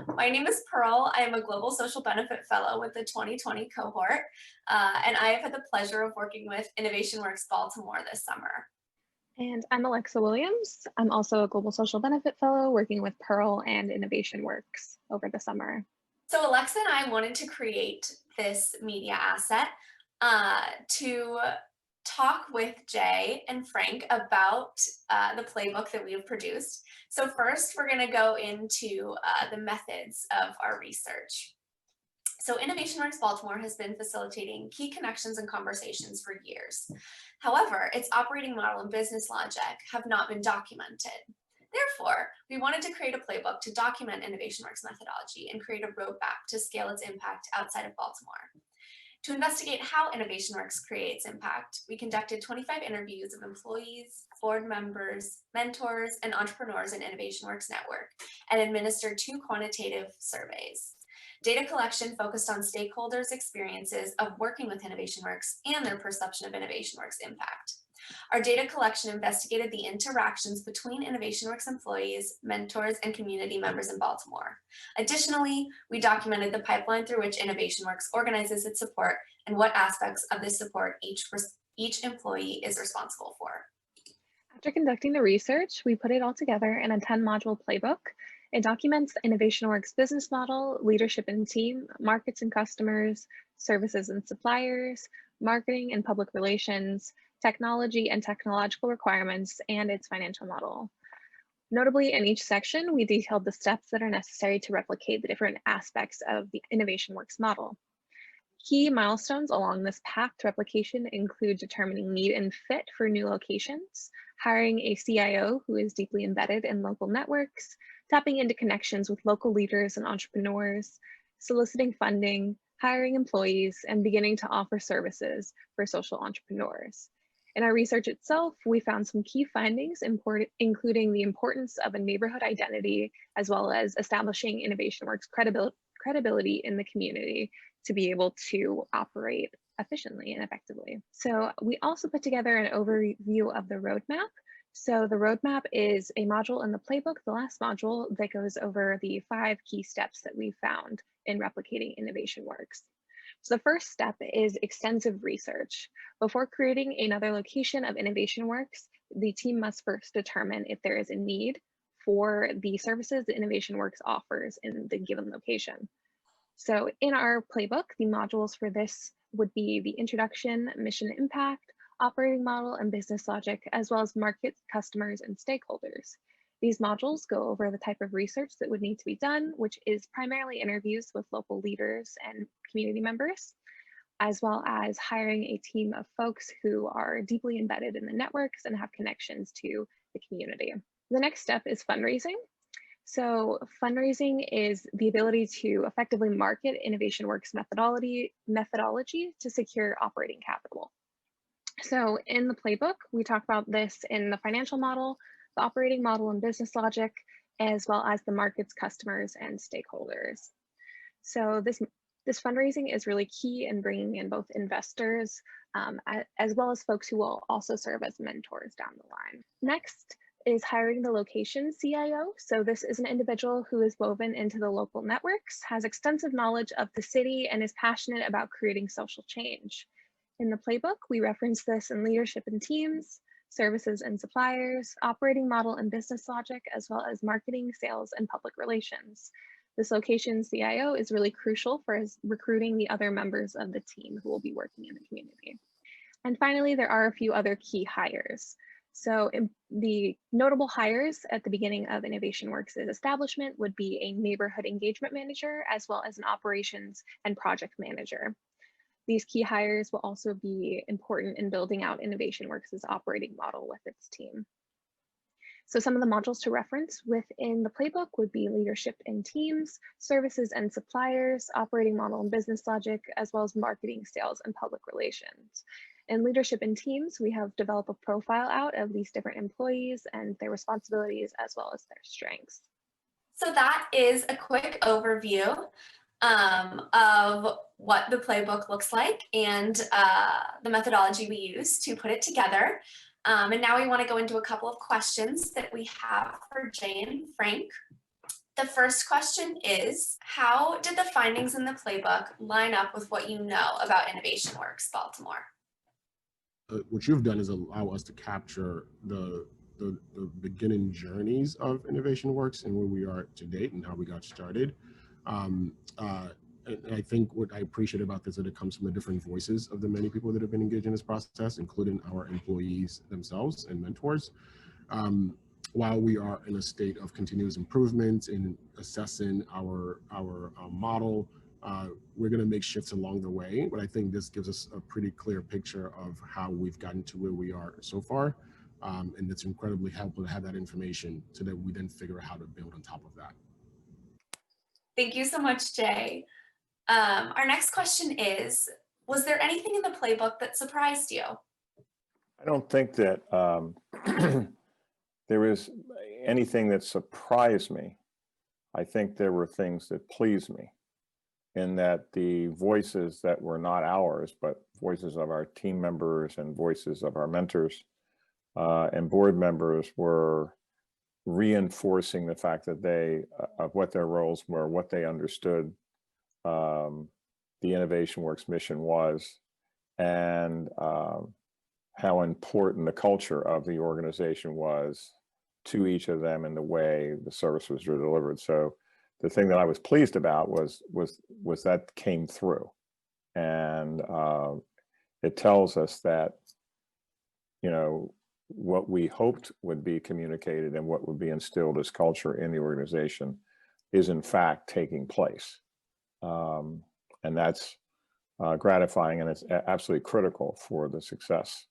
My name is Pearl. I am a Global Social Benefit Fellow with the 2020 cohort, and I have had the pleasure of working with Innovation Works Baltimore this summer. And I'm Alexa Williams. I'm also a Global Social Benefit Fellow working with Pearl and Innovation Works over the summer. So Alexa and I wanted to create this media asset to talk with Jay and Frank about the playbook that we have produced. So first, we're going to go into the methods of our research. So Innovation Works Baltimore has been facilitating key connections and conversations for years. However, its operating model and business logic have not been documented. Therefore, we wanted to create a playbook to document Innovation Works methodology and create a roadmap to scale its impact outside of Baltimore. To investigate how Innovation Works creates impact, we conducted 25 interviews of employees, board members, mentors, and entrepreneurs in Innovation Works Network, and administered 2 quantitative surveys. Data collection focused on stakeholders' experiences of working with Innovation Works and their perception of Innovation Works' impact. Our data collection investigated the interactions between Innovation Works employees, mentors, and community members in Baltimore. Additionally, we documented the pipeline through which Innovation Works organizes its support and what aspects of this support each employee is responsible for. After conducting the research, we put it all together in a 10-module playbook. It documents the Innovation Works business model, leadership and team, markets and customers, services and suppliers, marketing and public relations, technology and technological requirements, and its financial model. Notably, in each section, we detailed the steps that are necessary to replicate the different aspects of the Innovation Works model. Key milestones along this path to replication include determining need and fit for new locations, hiring a CIO who is deeply embedded in local networks, tapping into connections with local leaders and entrepreneurs, soliciting funding, hiring employees, and beginning to offer services for social entrepreneurs. In our research itself, we found some key findings, including the importance of a neighborhood identity, as well as establishing Innovation Works credibility in the community to be able to operate efficiently and effectively. So we also put together an overview of the roadmap. So the roadmap is a module in the playbook, the last module, that goes over the 5 key steps that we found in replicating Innovation Works. So the first step is extensive research. Before creating another location of Innovation Works, the team must first determine if there is a need for the services that Innovation Works offers in the given location. So in our playbook, the modules for this would be the introduction, mission impact, operating model, and business logic, as well as markets, customers, and stakeholders. These modules go over the type of research that would need to be done, which is primarily interviews with local leaders and community members, as well as hiring a team of folks who are deeply embedded in the networks and have connections to the community. The next step is fundraising. So fundraising is the ability to effectively market Innovation Works methodology to secure operating capital. So in the playbook, we talk about this in the financial model, the operating model and business logic, as well as the markets, customers, and stakeholders. So this fundraising is really key in bringing in both investors as well as folks who will also serve as mentors down the line. Next is hiring the location CIO. So this is an individual who is woven into the local networks, has extensive knowledge of the city, and is passionate about creating social change. In the playbook, we reference this in leadership and teams, services and suppliers, operating model and business logic, as well as marketing, sales, and public relations. This location CIO is really crucial for recruiting the other members of the team who will be working in the community. And finally, there are a few other key hires. So the notable hires at the beginning of Innovation Works' establishment would be a neighborhood engagement manager, as well as an operations and project manager. These key hires will also be important in building out Innovation Works' operating model with its team. So some of the modules to reference within the playbook would be leadership and teams, services and suppliers, operating model and business logic, as well as marketing, sales, and public relations. In leadership and teams, we have developed a profile out of these different employees and their responsibilities as well as their strengths. So that is a quick overview of what the playbook looks like and the methodology we use to put it together. And now we want to go into a couple of questions that we have for Jay and Frank. The first question is, how did the findings in the playbook line up with what you know about Innovation Works Baltimore? What you've done is allow us to capture the beginning journeys of Innovation Works and where we are to date and how we got started. Um, and I think what I appreciate about this is that it comes from the different voices of the many people that have been engaged in this process, including our employees themselves and mentors. Um, while we are in a state of continuous improvement in assessing our model, we're going to make shifts along the way, but I think this gives us a pretty clear picture of how we've gotten to where we are so far. And it's incredibly helpful to have that information so that we then figure out how to build on top of that. Thank you so much, Jay. Our next question is, was there anything in the playbook that surprised you? I don't think that there was anything that surprised me. I think there were things that pleased me, in that the voices that were not ours, but voices of our team members and voices of our mentors and board members were reinforcing the fact that they, of what their roles were, what they understood the Innovation Works mission was, and how important the culture of the organization was to each of them and the way the services were delivered. So the thing that I was pleased about was that came through, and it tells us that, you know, what we hoped would be communicated and what would be instilled as culture in the organization is in fact taking place, and that's gratifying, and it's absolutely critical for the success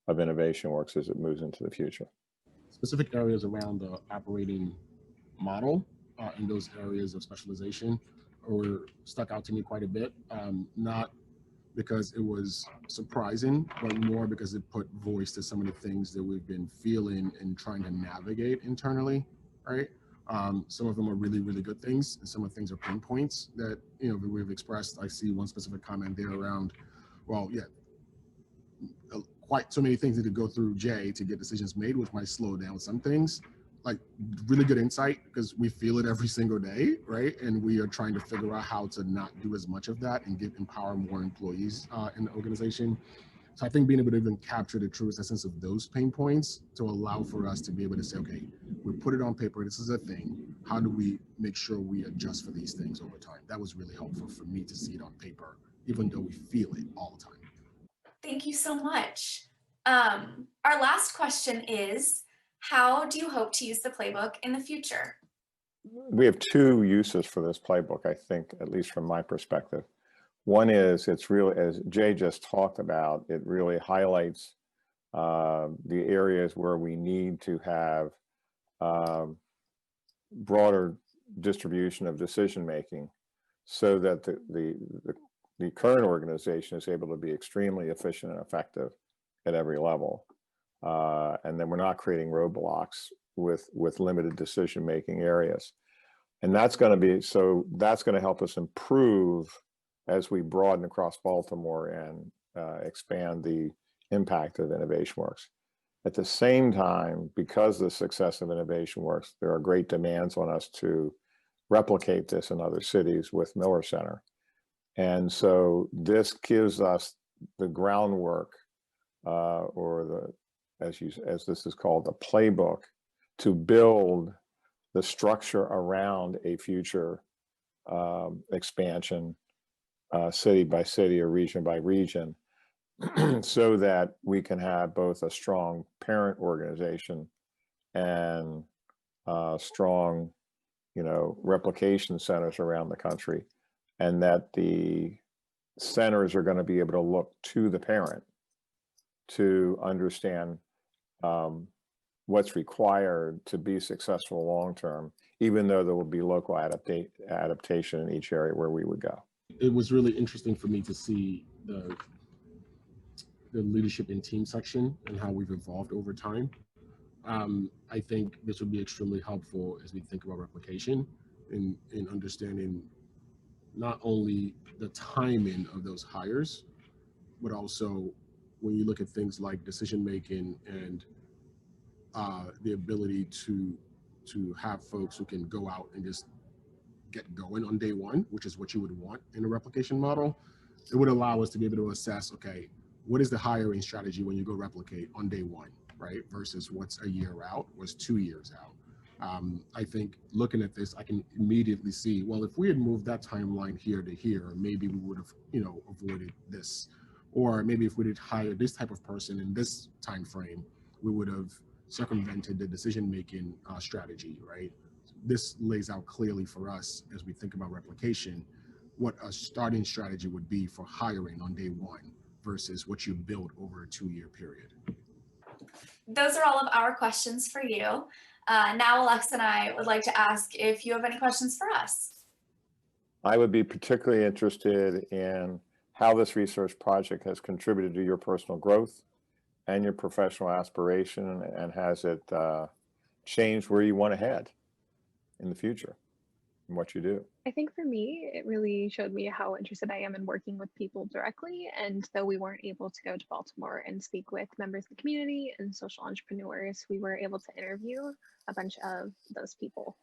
of Innovation Works as it moves into the future. Specific areas around the operating model and those areas of specialization were stuck out to me quite a bit. Not because it was surprising, but more because it put voice to some of the things that we've been feeling and trying to navigate internally, right? Some of them are really, really good things, and some of the things are pain points that, you know, that we've expressed. I see one specific comment there around, well, yeah, quite so many things need to go through Jay to get decisions made, which might slow down some things. Like, really good insight, because we feel it every single day, right? And we are trying to figure out how to not do as much of that and empower more employees in the organization. So I think being able to even capture the truest essence of those pain points to allow for us to be able to say, okay, we put it on paper, this is a thing. How do we make sure we adjust for these things over time? That was really helpful for me to see it on paper, even though we feel it all the time. Thank you so much. Our last question is, how do you hope to use the playbook in the future? We have two uses for this playbook, I think, at least from my perspective. One is, it's really, as Jay just talked about, it really highlights the areas where we need to have broader distribution of decision making, so that the current organization is able to be extremely efficient and effective at every level, and then we're not creating roadblocks with limited decision making areas. And that's going to be, so that's going to help us improve as we broaden across Baltimore and expand the impact of Innovation Works. At the same time, because of the success of Innovation Works, there are great demands on us to replicate this in other cities with Miller Center. And so this gives us the groundwork, or the, as this is called, the playbook, to build the structure around a future expansion, city by city or region by region, so that we can have both a strong parent organization and strong, you know, replication centers around the country, and that the centers are going to be able to look to the parent to understand what's required to be successful long-term, even though there will be local adaptation in each area where we would go. It was really interesting for me to see the leadership and team section and how we've evolved over time. I think this would be extremely helpful as we think about replication in understanding not only the timing of those hires, but also when you look at things like decision making and the ability to to have folks who can go out and just get going on day one, which is what you would want in a replication model. It would allow us to be able to assess, okay, what is the hiring strategy when you go replicate on day one, right? Versus what's a year out, what's 2 years out. I think looking at this, I can immediately see, well, if we had moved that timeline here to here, maybe we would have, avoided this. Or maybe if we did hire this type of person in this time frame, we would have circumvented the decision-making strategy, right? This lays out clearly for us as we think about replication, what a starting strategy would be for hiring on day one versus what you build over a 2-year period. Those are all of our questions for you. Now, Alexa and I would like to ask if you have any questions for us. I would be particularly interested in how this research project has contributed to your personal growth and your professional aspiration, and has it changed where you want to head in the future and what you do? I think for me, it really showed me how interested I am in working with people directly. And though we weren't able to go to Baltimore and speak with members of the community and social entrepreneurs, we were able to interview a bunch of those people.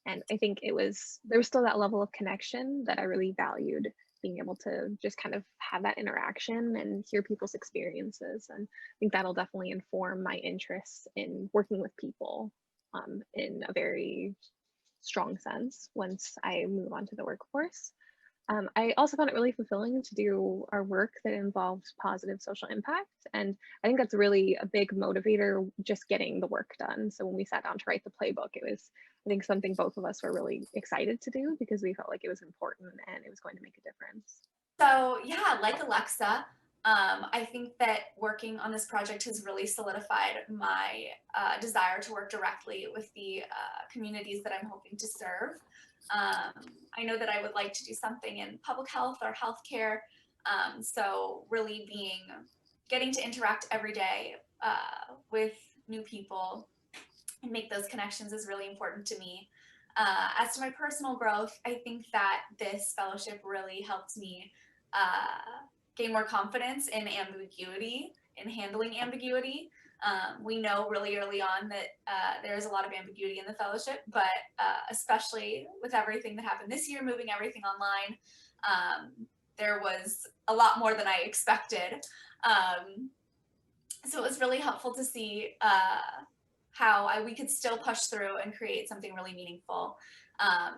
And I think there was still that level of connection that I really valued, being able to just kind of have that interaction and hear people's experiences. And I think that'll definitely inform my interests in working with people in a very strong sense once I move on to the workforce. I also found it really fulfilling to do our work that involves positive social impact. And I think that's really a big motivator, just getting the work done. So when we sat down to write the playbook, it was, I think, something both of us were really excited to do because we felt like it was important and it was going to make a difference. So yeah, like Alexa, I think that working on this project has really solidified my desire to work directly with the communities that I'm hoping to serve. I know that I would like to do something in public health or healthcare. So really getting to interact every day with new people and make those connections is really important to me. As to my personal growth, I think that this fellowship really helped me gain more confidence in ambiguity, in handling ambiguity. We know really early on that there's a lot of ambiguity in the fellowship, but especially with everything that happened this year, moving everything online, there was a lot more than I expected. So it was really helpful to see how we could still push through and create something really meaningful.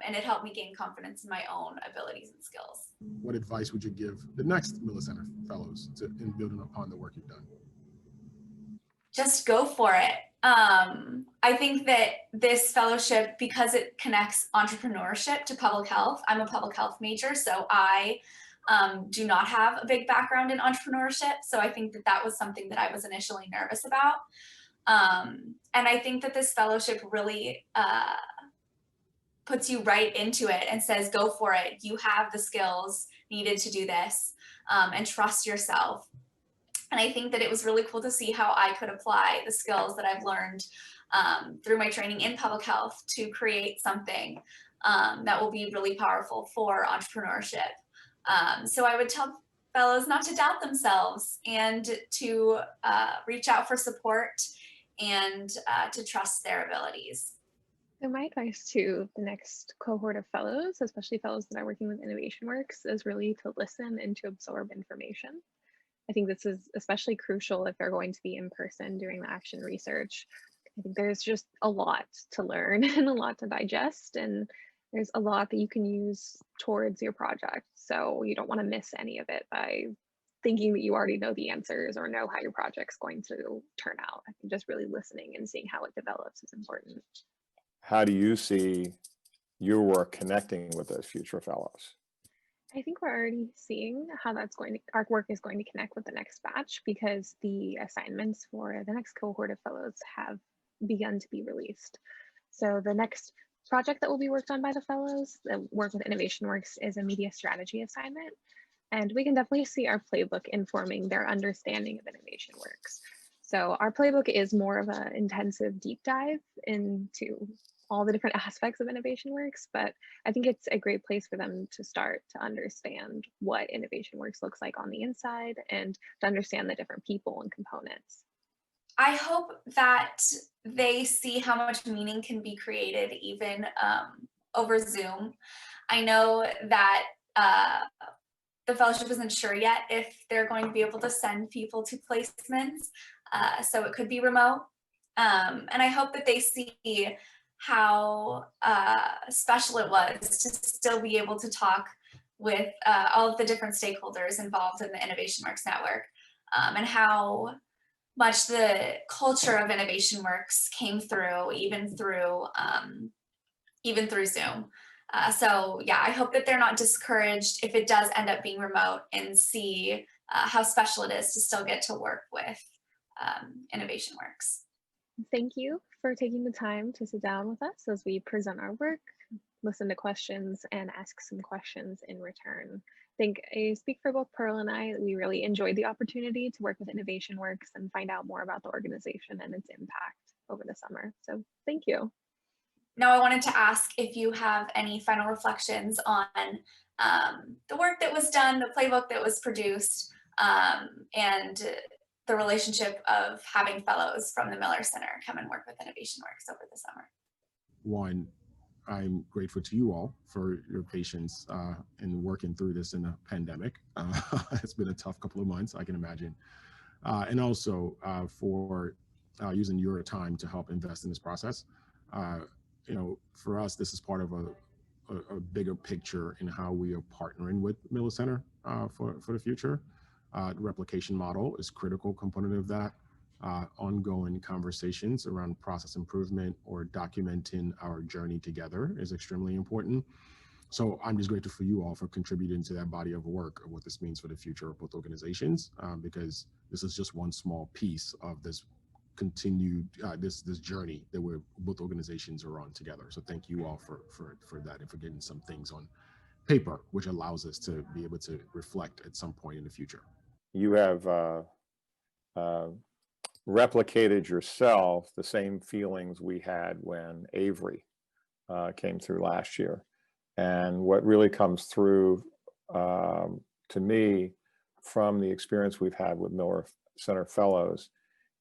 And it helped me gain confidence in my own abilities and skills. What advice would you give the next Miller Center fellows in building upon the work you've done? Just go for it. I think that this fellowship, because it connects entrepreneurship to public health, I'm a public health major, so I do not have a big background in entrepreneurship. So I think that was something that I was initially nervous about. And I think that this fellowship really puts you right into it and says, go for it. You have the skills needed to do this, and trust yourself. And I think that it was really cool to see how I could apply the skills that I've learned through my training in public health to create something that will be really powerful for entrepreneurship. So I would tell fellows not to doubt themselves and to reach out for support and to trust their abilities. So my advice to the next cohort of fellows, especially fellows that are working with Innovation Works, is really to listen and to absorb information. I think this is especially crucial if they're going to be in person doing the action research. I think there's just a lot to learn and a lot to digest, and there's a lot that you can use towards your project. So you don't want to miss any of it by thinking that you already know the answers or know how your project's going to turn out. I think just really listening and seeing how it develops is important. How do you see your work connecting with those future fellows? I think we're already seeing how our work is going to connect with the next batch, because the assignments for the next cohort of fellows have begun to be released. So the next project that will be worked on by the fellows that work with Innovation Works is a media strategy assignment. And we can definitely see our playbook informing their understanding of Innovation Works. So our playbook is more of an intensive deep dive into all the different aspects of Innovation Works, but I think it's a great place for them to start to understand what Innovation Works looks like on the inside and to understand the different people and components. I hope that they see how much meaning can be created even over Zoom. I know that the fellowship isn't sure yet if they're going to be able to send people to placements, so it could be remote. And I hope that they see how special it was to still be able to talk with all of the different stakeholders involved in the Innovation Works Network, and how much the culture of Innovation Works came through, even through Zoom. So yeah, I hope that they're not discouraged if it does end up being remote, and see how special it is to still get to work with Innovation Works. Thank you for taking the time to sit down with us as we present our work, listen to questions, and ask some questions in return. I think I speak for both Pearl and I, we really enjoyed the opportunity to work with Innovation Works and find out more about the organization and its impact over the summer. So thank you. Now I wanted to ask if you have any final reflections on the work that was done, the playbook that was produced, and the relationship of having fellows from the Miller Center come and work with Innovation Works over the summer. One, I'm grateful to you all for your patience in working through this in a pandemic. It's been a tough couple of months, I can imagine. And also for using your time to help invest in this process. You know, for us, this is part of a bigger picture in how we are partnering with Miller Center for the future. The replication model is a critical component of that. Ongoing conversations around process improvement or documenting our journey together is extremely important. So I'm just grateful for you all for contributing to that body of work of what this means for the future of both organizations, because this is just one small piece of this continued this journey that both organizations are on together. So thank you all for that, and for getting some things on paper, which allows us to be able to reflect at some point in the future. You have replicated yourself the same feelings we had when Avery came through last year. And what really comes through to me from the experience we've had with Miller Center Fellows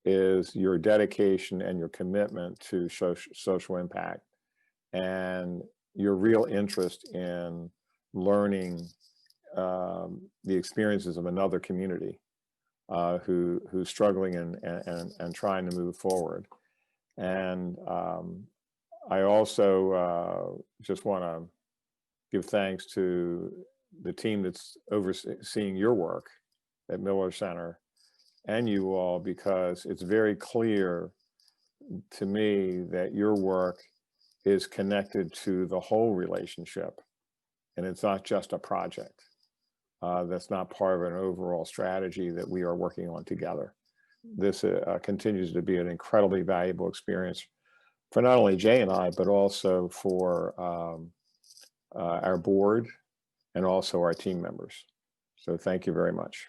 is your dedication and your commitment to social impact, and your real interest in learning the experiences of another community who's struggling and trying to move forward. And I also just want to give thanks to the team that's overseeing your work at Miller Center and you all, because it's very clear to me that your work is connected to the whole relationship, and it's not just a project. That's not part of an overall strategy that we are working on together. This continues to be an incredibly valuable experience for not only Jay and I, but also for our board and also our team members. So thank you very much.